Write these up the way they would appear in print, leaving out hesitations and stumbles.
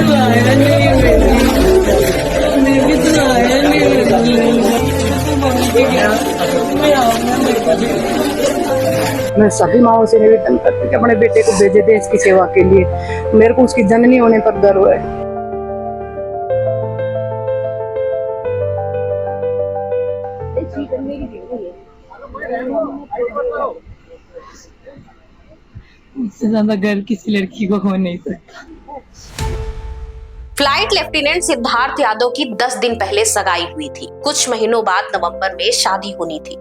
तो आया नहीं, मैं भी तो आया नहीं, मैं सभी माओं से निवेदन करती हूँ कि अपने बेटे को भेजे देश की सेवा के लिए। मेरे को उसकी जननी होने पर गर्व है। इससे ज्यादा गर्व किसी लड़की को हो नहीं सकता। फ्लाइट लेफ्टिनेंट सिद्धार्थ यादव की 10 दिन पहले सगाई हुई थी। कुछ महीनों बाद नवंबर में शादी होनी थी,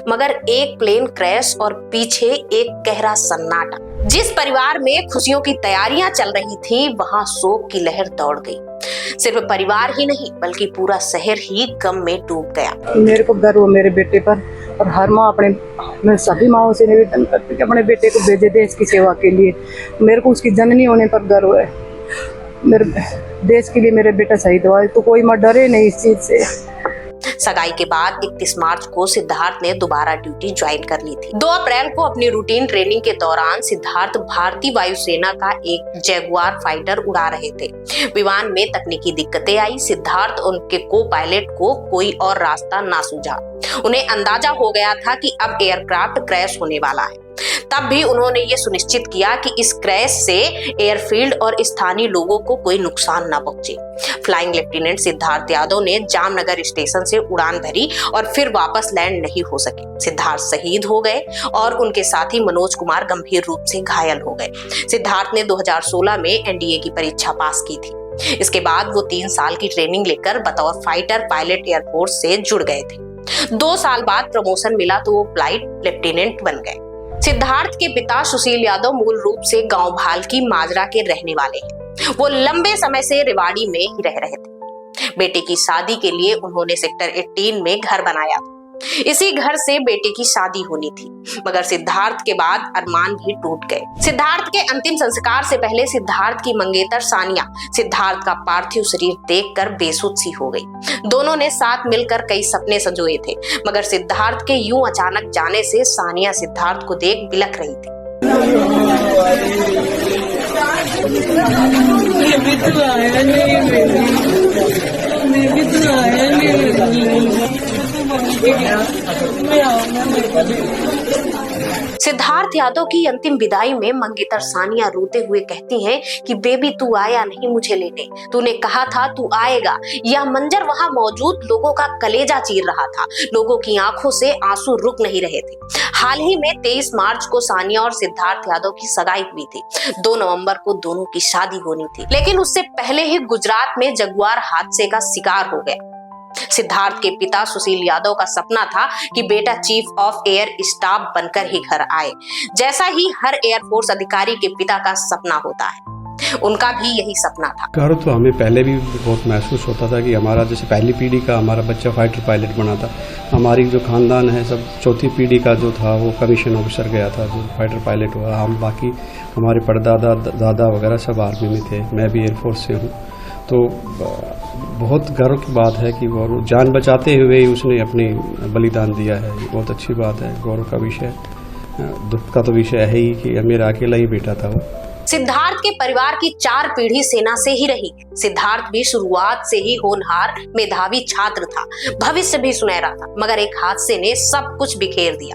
मगर एक प्लेन क्रैश और पीछे एक गहरा सन्नाटा। जिस परिवार में खुशियों की तैयारियां चल रही थी, वहां शोक की लहर दौड़ गई। सिर्फ परिवार ही नहीं, बल्कि पूरा शहर ही गम में डूब गया। मेरे को गर्व मेरे बेटे पर, और हर माँ मैं सभी माओं से निवेदन करती हूँ कि अपने बेटे को भेजे देश की सेवा के लिए। मेरे को उसकी जननी होने पर गर्व है। मेरे देश के लिए मेरे बेटा शहीद हुआ है, तो कोई मत डरे नहीं इस चीज से। सगाई के बाद 31 मार्च को सिद्धार्थ ने दोबारा ड्यूटी ज्वाइन कर ली थी। 2 अप्रैल को अपनी रूटीन ट्रेनिंग के दौरान सिद्धार्थ भारतीय वायुसेना का एक जैगुआर फाइटर उड़ा रहे थे। विमान में तकनीकी दिक्कतें आई। सिद्धार्थ और उनके को पायलट को कोई और रास्ता ना सूझा। उन्हें अंदाजा हो गया था कि अब एयरक्राफ्ट क्रैश होने वाला है। तब भी उन्होंने ये सुनिश्चित किया कि इस क्रैश से एयरफील्ड और स्थानीय लोगों को कोई नुकसान न पहुंचे। फ्लाइंग लेफ्टिनेंट सिद्धार्थ यादव ने जामनगर स्टेशन से उड़ान भरी और फिर वापस लैंड नहीं हो सके। सिद्धार्थ शहीद हो गए और उनके साथी मनोज कुमार गंभीर रूप से घायल हो गए। सिद्धार्थ ने 2016 में एनडीए की परीक्षा पास की थी। इसके बाद वो 3 साल की ट्रेनिंग लेकर बतौर फाइटर पायलट एयरफोर्स से जुड़ गए थे। 2 साल बाद प्रमोशन मिला तो वो फ्लाइट लेफ्टिनेंट बन गए। सिद्धार्थ के पिता सुशील यादव मूल रूप से गांव भालकी माजरा के रहने वाले हैं। वो लंबे समय से रेवाड़ी में ही रह रहे थे। बेटे की शादी के लिए उन्होंने सेक्टर 18 में घर बनाया था। इसी घर से बेटे की शादी होनी थी, मगर सिद्धार्थ के बाद अरमान भी टूट गए। सिद्धार्थ के अंतिम संस्कार से पहले सिद्धार्थ की मंगेतर सानिया सिद्धार्थ का पार्थिव शरीर देखकर बेसुध सी हो गई। दोनों ने साथ मिलकर कई सपने संजोए थे, मगर सिद्धार्थ के यूं अचानक जाने से सानिया सिद्धार्थ को देख बिलख रही थी। मैं भी तो आया नहीं, सिद्धार्थ यादव की अंतिम विदाई में मंगेतर सानिया रोते हुए कहती हैं कि बेबी तू आया नहीं मुझे लेने, तूने कहा था तू आएगा। यह मंजर वहां मौजूद लोगों का कलेजा चीर रहा था। लोगों की आंखों से आंसू रुक नहीं रहे थे। हाल ही में 23 मार्च को सानिया और सिद्धार्थ यादव की सगाई हुई थी। 2 नवंबर को दोनों की शादी होनी थी, लेकिन उससे पहले ही गुजरात में जगुआर हादसे का शिकार हो गया। सिद्धार्थ के पिता सुशील यादव का सपना था कि बेटा चीफ ऑफ एयर स्टाफ बनकर ही घर आए, जैसा ही हर एयरफोर्स अधिकारी के पिता का सपना होता है। उनका भी यही सपना था। गर्व तो हमें पहले भी बहुत महसूस होता था कि हमारा जैसे पहली पीढ़ी का हमारा बच्चा फाइटर पायलट बना था। हमारी जो खानदान है सब चौथी पीढ़ी का जो था वो कमीशन ऑफिसर गया था, जो फाइटर पायलट हुआ। हम बाकी हमारे परदादा दादा वगैरह सब आर्मी में थे। मैं भी एयरफोर्स से हूँ। तो बहुत गर्व की बात है कि वो जान बचाते हुए ही उसने अपनी बलिदान दिया है। ये बहुत अच्छी बात है, गौरव का विषय। दुख का तो विषय है ही कि मेरा अकेला ही बेटा था वो। सिद्धार्थ के परिवार की 4 पीढ़ी सेना से ही रही। सिद्धार्थ भी शुरुआत से ही होनहार मेधावी छात्र था। भविष्य भी सुनहरा था, मगर एक हादसे ने सब कुछ बिखेर दिया।